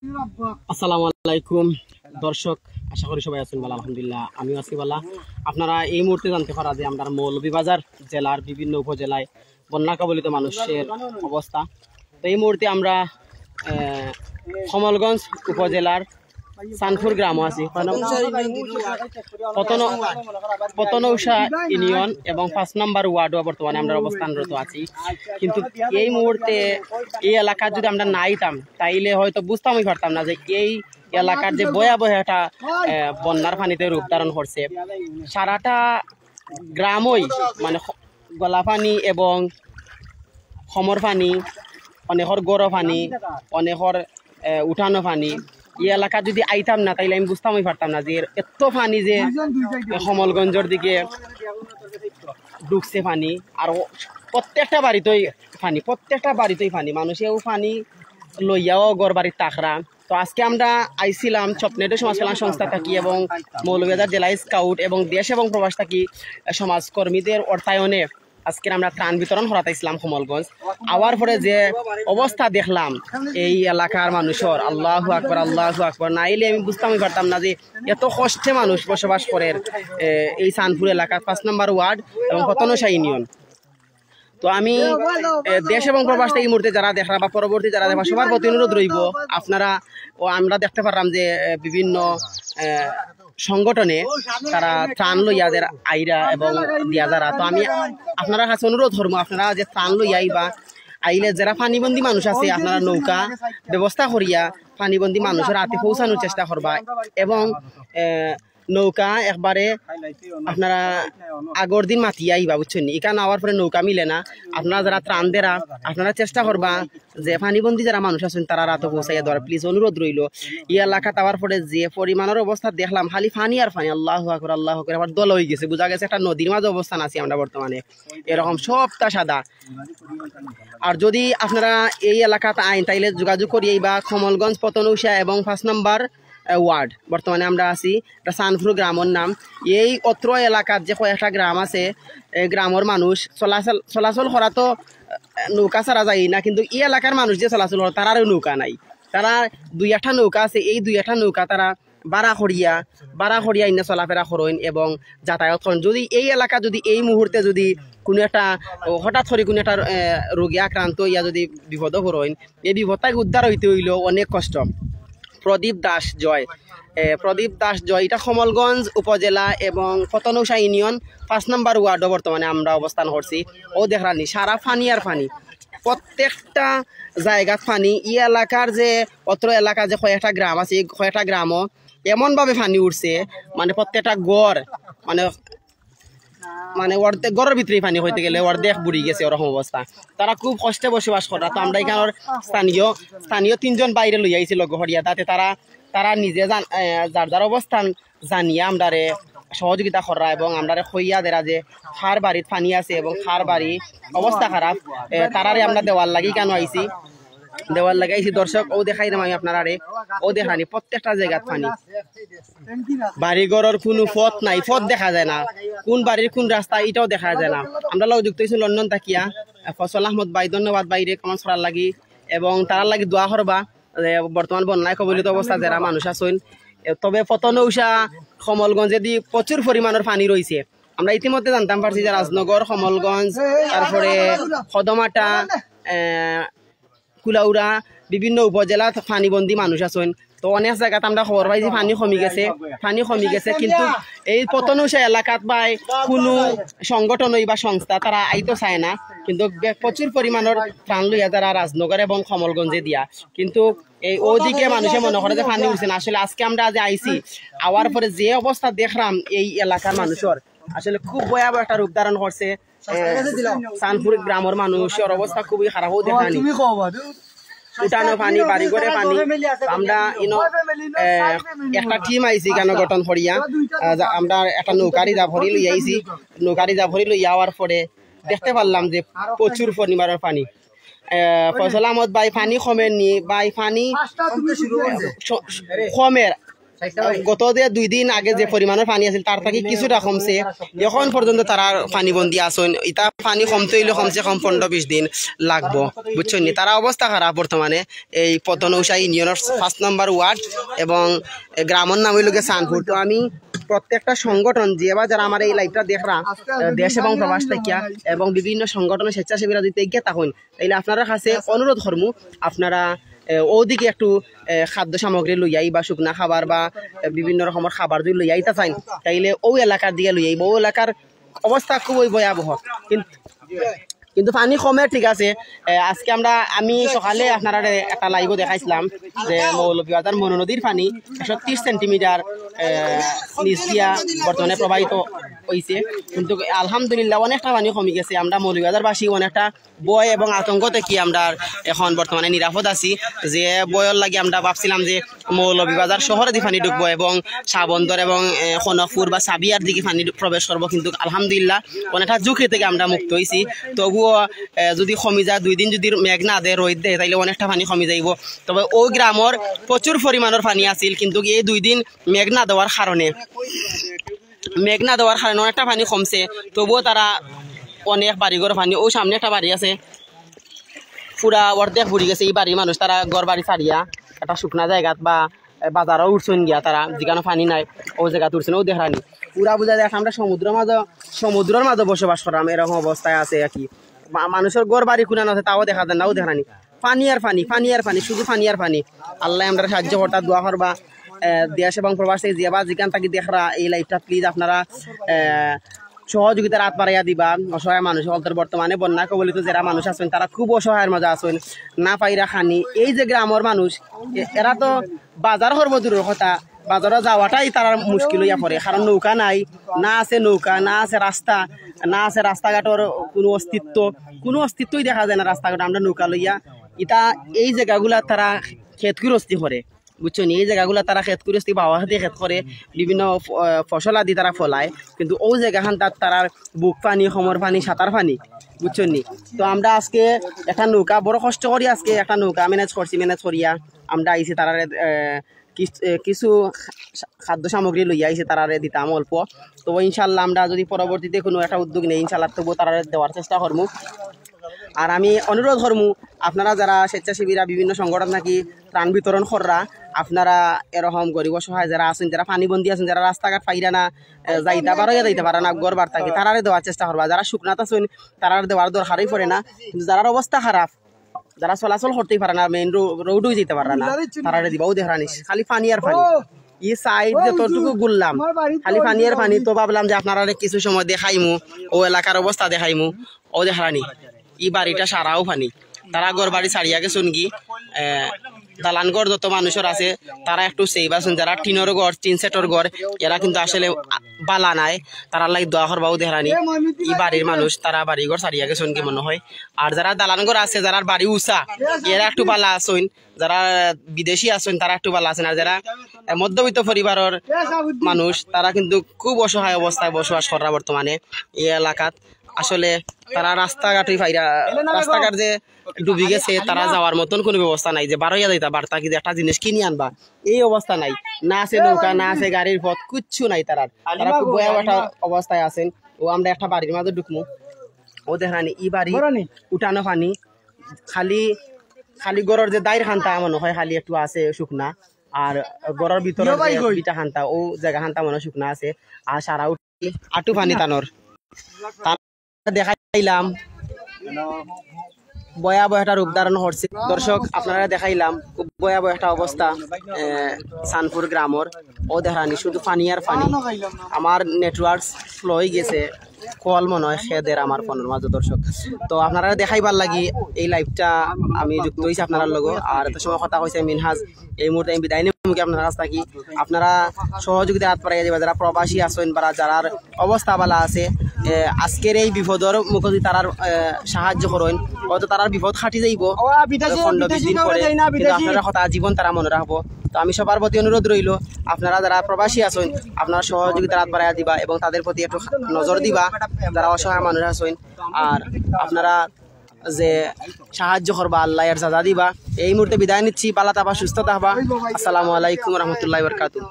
আসসালামু আলাইকুম দর্শক, আশা করি সবাই আছেন ভালো। আলহামদুলিল্লাহ আমিও আছি ভালো। আপনারা এই মুহূর্তে জানতে পারা যে আমরা মৌলভীবাজার জেলার বিভিন্ন উপজেলায় বন্যা কবলিত মানুষের অবস্থা। তো এই মুহূর্তে আমরা কমলগঞ্জ উপজেলার সানপুর গ্রামে আছি। পতনৌষা ইউনিয়ন এবং 5 নম্বর ওয়ার্ডও বর্তমানে আমরা অবস্থানরত আছি। কিন্তু এই মুহূর্তে এই এলাকা যদি আমরা না আইতাম তাইলে হয়তো বুঝতামই পারতাম না যে এই এলাকার যে ভয়াবহ একটা বন্যার পানিতে রূপ ধারণ করছে। সারাটা গ্রামই মানে গলা পানি এবং খমর পানি, অনেকর গড় পানি, অনেকর উঠানো পানি। এই এলাকা যদি আইতাম না তাইলে আমি বুঝতামই পারতাম না যে এত পানি যে কমলগঞ্জের দিকে ঢুকছে পানি। আর প্রত্যেকটা বাড়িতেই পানি, মানুষেও পানি লইয়াও গড় বাড়ির তাকরা। তো আজকে আমরা আইছিলাম স্বপ্নেট সমাজ কল্যাণ সংস্থা থাকি এবং মৌলভীবাজার জেলা স্কাউট এবং দেশ এবং প্রবাস থাকি সমাজকর্মীদের অর্থায়নে আজকে আমরা ত্রাণ বিতরণ করাতাইছিলাম কমলগঞ্জ। আওয়ার পরে যে অবস্থা দেখলাম এই এলাকার মানুষের, আল্লাহু আকবার আল্লাহু আকবার, নাইলে আমি বুঝতামই পারতাম না যে এত কষ্টে মানুষ বসবাস করে এই সানপুর এলাকার 5 নম্বর ওয়ার্ড এবং পতনৌষা ইউনিয়ন। তো আমি দেশ এবং প্রবাস থেকে এই মুহূর্তে যারা দেখা বা পরবর্তী যারা দেখা সবার প্রতি অনুরোধ রইব, আপনারা ও আমরা দেখতে পারলাম যে বিভিন্ন সংগঠনে তারা ত্রাণ লইয়াদের আইরা এবং দিয়া যারা। তো আমি আপনারা কাছে অনুরোধ করবো, আপনারা যে ত্রাণ লইয়া আইবা আইলে যারা পানিবন্দী মানুষ আছে আপনারা নৌকা ব্যবস্থা করিয়া পানিবন্দী মানুষের হাতে পৌঁছানোর চেষ্টা করবা এবং নৌকা একবারে আপনারা আগর দিন মাতিয়া আইবা, বুঝছেন। এখানে আওয়ার পরে নৌকা মিলে না। আপনারা যারা ত্রাণ দেরা আপনারা চেষ্টা করবা যে পানিবন্দী যারা মানুষ আছেন তারা রাতে পৌঁছাইয়া দেওয়ার প্লিজ অনুরোধ রইল। এই এলাকা আওয়ার পরে যে পরিমাণের অবস্থা দেখলাম, খালি পানি আর পানি, আল্লাহু আকবার আল্লাহু আকবার। আবার দল হয়ে গেছে, বোঝা গেছে একটা নদীর মাঝে অবস্থান আছি আমরা বর্তমানে, এরকম সবটা সাদা। আর যদি আপনারা এই এলাকাতে আইন তাইলে যোগাযোগ করি বা কমলগঞ্জ পতনৌষা এবং 5 নম্বর ওয়ার্ড বর্তমানে আমরা আছি, এটা সানপুর গ্রামের নাম। এই অত্র এলাকার যে কয়েকটা গ্রাম আছে এই গ্রামের মানুষ চলাচল করা তো নৌকা ছাড়া যায় না, কিন্তু এই এলাকার মানুষ যে চলাচল করে তারারও নৌকা নাই। তারা 2-1টা নৌকা আছে, এই 2-1টা নৌকা তারা ভাড়া করিয়া ইন্না চলাফেরা করেন এবং যাতায়াত করেন। যদি এই এলাকা যদি এই মুহূর্তে যদি কোনো একটা হঠাৎ করে কোনো একটা রোগী আক্রান্ত ইয়া যদি বিপদ করেন, এই বিপদটাকে উদ্ধার হইতে হইলেও অনেক কষ্ট। প্রদীপ দাস জয় এটা কমলগঞ্জ উপজেলা এবং পতনৌষা ইউনিয়ন 5 নম্বর ওয়ার্ডও বর্তমানে আমরা অবস্থান করছি। ও দেখলানি সারা পানি আর পানি, প্রত্যেকটা জায়গাত পানি। ই এলাকার যে অত্র এলাকার যে কয়েকটা গ্রাম আছে, কয়েকটা গ্রামও এমনভাবে পানি উঠছে মানে প্রত্যেকটা গড় মানে অর্ধেক গড়ের ভিতরেই পানি হইতে গেলে অর্ধেক বুড়ি গেছে, ওরকম অবস্থা। তারা খুব কষ্টে বসবাস করা। তো আমরা এখানের স্থানীয় 3জন বাইরে লই আইছি লগহরিয়া, তাতে তারা নিজে যার অবস্থান জানিয়া আমরারে সহযোগিতা করা এবং আমরারে খইয়া দেরা যে খার বাড়ির পানি আছে এবং খার বাড়ি অবস্থা খারাপ, তারারে আমরা দেওয়ার লাগি কেন আইছি, দেওয়ার লাগাইছি। দর্শক ও দেখাই আমি আপনারা ও দেখানি প্রত্যেকটা জায়গার পানি, বাড়িঘরের কোনো পথ নাই, পথ দেখা যায় না, কোন বাড়ির কোন রাস্তা এটাও দেখা যায় না। আমরা লোক যুক্ত হয়েছি লন্ডন তাকিয়া ফসল আহমদ ভাই, ধন্যবাদ বাইরে কমেন্টস করার লাগি এবং তার লাগি দোয়া করবা বর্তমান বন্যায় কবলিত অবস্থা যারা মানুষ আছেন। তবে পতনৌষা কমলগঞ্জে দি প্রচুর পরিমাণের পানি রয়েছে। আমরা ইতিমধ্যে জানতাম পারছি যে রাজনগর, কমলগঞ্জ, তারপরে কদমাটা, কুলাউড়া বিভিন্ন উপজেলাত পানিবন্দী মানুষ আছেন। তো অনেক জায়গাতে আমরা খবর পাইছি পানি কমি গেছে, কিন্তু এই পতনৌষা এলাকাত বা কোনো সংগঠন বা সংস্থা তারা আইতো চায় না, কিন্তু প্রচুর পরিমাণের ত্রাণ লইয়া তারা রাজনগর এবং কমলগঞ্জে দিয়া। কিন্তু এই ওদিকে মানুষে মনে করে যে পানি উঠছে না। আসলে আজকে আমরা যে আইছি আওয়ার পরে যে অবস্থা দেখলাম এই এলাকার মানুষের, আসলে খুব ভয়াবহ একটা রূপ ধারণ করছে। সানপুর গ্রামের মানুষের অবস্থা খুবই খারাপ। দেখানি উঠানো পানি, বাড়ি করে পানি। আমরা একটা টিম আইছি কেন গঠন করিয়া, আমরা একটা নৌকারি জাফরি লই আইছি। নৌকারি জাফরি লই যাওয়ার পরে দেখতে পারলাম যে প্রচুর পরিমাণের পানি। ফয়সাল আহমদ ভাই পানি কমেননি, ভাই পানি কমের গত যে 2 দিন আগে যে পরিমাণের পানি আছিল তার থেকে কিছুটা কমছে এখন পর্যন্ত তারা পানি বন্দি আছেন ইটা পানি কমতে হইলে কমসে কম 15-20 দিন লাগবো বুঝছেন নি তারা অবস্থা খারাপ বর্তমানে এই পতনৌষা ইউনিয়নের 5 নম্বর ওয়ার্ড এবং গ্রামের নাম হইল সানপুর তো আমি প্রত্যেকটা সংগঠন যে বা যারা আমার এই লাইভটা দেখরা দেশ এবং প্রবাস থেকে এবং বিভিন্ন সংগঠনের স্বেচ্ছাসেবীরা যদি এগিয়ে থাকুন তাইলে আপনারা কাছে অনুরোধ করব আপনারা ওদিকে একটু খাদ্য সামগ্রী লইয়াই বা শুকনা খাবার বা বিভিন্ন রকমের খাবার যদি লইয়াইতা চাই তাইলে ও এলাকার দিকে লইয়াইব ও এলাকার অবস্থা খুবই ভয়াবহ কিন্তু পানি কমে ঠিক আছে আজকে আমি সকালে আপনারা একটা লাইভও দেখাইছিলাম যে মৌলভীবাজার মনু নদীর পানি 130 সেন্টিমিটার নিচ দিয়া বর্তমানে প্রবাহিত হয়েছে কিন্তু আলহামদুলিল্লাহ অনেকটা পানি কমে গেছে আমরা মৌলভীবাজারবাসী অনেকটা বয় এবং আতঙ্ক থেকে আমরা এখন বর্তমানে নিরাপদ আছি যে বয়ের লাগে আমরা ভাবছিলাম যে মৌলভীবাজার শহরে দিয়ে পানি ঢুকবো এবং শাহবন্দর এবং খনকপুর বা সাবিয়ার দিকে পানি প্রবেশ করবো কিন্তু আলহামদুলিল্লাহ অনেকটা ঝুঁকি থেকে আমরা মুক্ত হয়েছি তবুও যদি কমে যায় 2 দিন যদি মেঘ না দেয় রোদ দেয় তাইলে অনেকটা পানি কমে যাইব তবে ওই গ্রামের প্রচুর পরিমাণের পানি আছিল কিন্তু এই 2 দিন মেঘ না দেওয়ার কারণে অনেকটা পানি কমছে তবুও তারা অনেক বাড়িঘর পানি ওই সামনে একটা বাড়ি আছে পুরা অর্ধেক বুড়ি গেছে এই বাড়ির মানুষ তারা ঘর বাড়ি ছাড়িয়া একটা শুকনা জায়গাত বা বাজারও উঠছেন গিয়া তারা যেখানে পানি নাই ও জায়গা উঠছেন ও দেখানি পুরা বোঝা যায় আমরা সমুদ্রের মাঝে বসবাস করাম এরকম অবস্থায় আছে আর কি মানুষের ঘর বাড়ি খুনানো আছে তাও দেখা যায় না ও দেখানি পানি আর পানি শুধু পানি আর পানি আল্লাহ আমরা সাহায্য করতা দোয়া করবা দেশ এবং প্রবাসী যে বা যেখান থেকে দেখরা এই লাইভটা প্লিজ আপনারা সহযোগিতার হাত বাড়াইয়া দিবা অসহায় মানুষ বর্তমানে বন্যা কবলিত যারা মানুষ আছেন তারা খুব অসহায়ের মজা আছেন না পাইরা খানি এই যে গ্রামের মানুষ এরা তো বাজার করবো দূরের কথা বাজারে যাওয়াটাই তারা মুশকিল হইয়া পড়ে কারণ নৌকা নাই না আছে রাস্তা না আছে রাস্তাঘাটের কোনো অস্তিত্বই দেখা যায় না রাস্তাঘাট আমরা নৌকা লইয়া এটা এই জায়গাগুলা তারা ক্ষেতগ্রস্তি করে বুঝছেন এই জায়গাগুলো তারা ক্ষেত কুরস্তি বাবা হাতে ক্ষেত করে বিভিন্ন ফসল আদি তারা ফলায় কিন্তু ওই জায়গাখান তার বুক পানি সমর পানি সাঁতার পানি বুঝছেন নি তো আমরা আজকে একটা নৌকা বড় কষ্ট করি আজকে একটা নৌকা ম্যানেজ করিয়া আমরা আইসি তারা কিছু খাদ্য সামগ্রী লইয়া আইসি তারা দিতাম অল্প তো ইনশাল্লাহ আমরা যদি পরবর্তীতে কোনো একটা উদ্যোগ নেই ইনশাল্লাহ তবুও তারা দেওয়ার চেষ্টা করবো আর আমি অনুরোধ করবো আপনারা যারা স্বেচ্ছাসেবীরা বিভিন্ন সংগঠন নাকি ত্রাণ বিতরণ কররা আপনারা এরকম গরিব অসহায় যারা আছেন যারা পানিবন্দী আছেন যারা রাস্তাঘাট পাইরা না যাইতে পারে না গড় বার থাকে তারারে দেওয়ার চেষ্টা করবা যারা শুকনাত আছেন তারা দেওয়ার দরকারই পড়ে না কিন্তু যারা অবস্থা খারাপ যারা চলাচল করতেই পারে না মেইন রোডও যেতে পারে না তারারে দিবাও দেখানিস খালি পানি আর পানি ই সাইড যতটুকু গুললাম খালি পানি আর পানি তো ভাবলাম যে আপনারা কিছু সময় দেখাইমু ও এলাকার অবস্থা দেখাইমু ও দেখানি ই বাড়িটা সারাও পানি তারা ঘর বাড়ি ছাড়িয়া গেছেন কি দালান ঘর যত মানুষের আছে তারা একটু সেভ আছেন যারা টিনের ঘর 3 সেটের ঘর এরা কিন্তু আসলে বালা নাই তারা লাই দোয়া করবাও দেখানি ই বাড়ির মানুষ তারা বাড়ি ঘর ছাড়িয়া গেছেন কি মনে হয় আর যারা দালান ঘর আছে যারা বাড়ি উঁচা এরা একটু বালা আছেন যারা বিদেশি আছেন তারা একটু বালা আছেন আর যারা মধ্যবিত্ত পরিবারের মানুষ তারা কিন্তু খুব অসহায় অবস্থায় বসবাস করা বর্তমানে এই এলাকাত আসলে তারা রাস্তাঘাট যে ডুবি গেছে তারা যাওয়ার মতন কোনো ব্যবস্থা নাই যে বারোয়া যাইতা বার্তা কি একটা জিনিস কিনে আনবা এই অবস্থা নাই না আছে নৌকা না আছে গাড়ির পথ কিচ্ছু নাই তারা খুব ভয়াবহ একটা অবস্থায় আছেন ও আমরা একটা বাড়ির মাঝে ঢুকমু ও দেখানি ই বাড়ি উঠানো পানি খালি গড়ের যে দায়ের খান্তা মনে হয় খালি একটু আছে শুকনা আর গড়ের ভিতরে বিটা খান্তা ও জায়গা খান্তা মনে শুকনা আছে আর সারা উঠি আটু পানি টানোর দেখাইলাম ভয়াবহ একটা রূপ ধারণ করছে দর্শক আপনারা দেখাইলাম খুব ভয়াবহ একটা অবস্থা সানপুর গ্রামের ও দেখানি শুধু পানি আর পানি আমার নেটওয়ার্ক স্লো হয়ে গেছে কল মনে হয় খেদের আমার ফোনের মাঝে দর্শক তো আপনারা দেখাইবার লাগি এই লাইভটা আমি যুক্ত হয়েছি আপনারা লগ আর এত সময় কথা কইছে মিনহাজ এই মুহূর্তে আমি বিদায় নিমুখে আপনার কাছ থাকি আপনারা সহযোগিতা হাত পাড়াইয়া দিবা যারা প্রবাসী আছেন বা যারা অবস্থা বালা আছে আজকের এই বিপদর মুখে তারার সাহায্য করেন হয়তো তারার বিপদ খাটি যাইব 15-20 দিন পরে কিন্তু আপনারা কথা জীবন তারা মনে রাখবো তো আমি সবার প্রতি অনুরোধ রইল আপনারা যারা প্রবাসী আছেন আপনারা সহযোগিতার হাত বাড়াইয়া দিবা এবং তাদের প্রতি একটু নজর দিবা যারা অসহায় মানুষ আছেন আর আপনারা যে সাহায্য করবা আল্লাহ এর জাযা দিবা এই মুহূর্তে বিদায় নিচ্ছি ভালো থাকবা সুস্থ থাকবা আসসালামু আলাইকুম ওয়া রাহমাতুল্লাহি ওয়া বারাকাতুহু।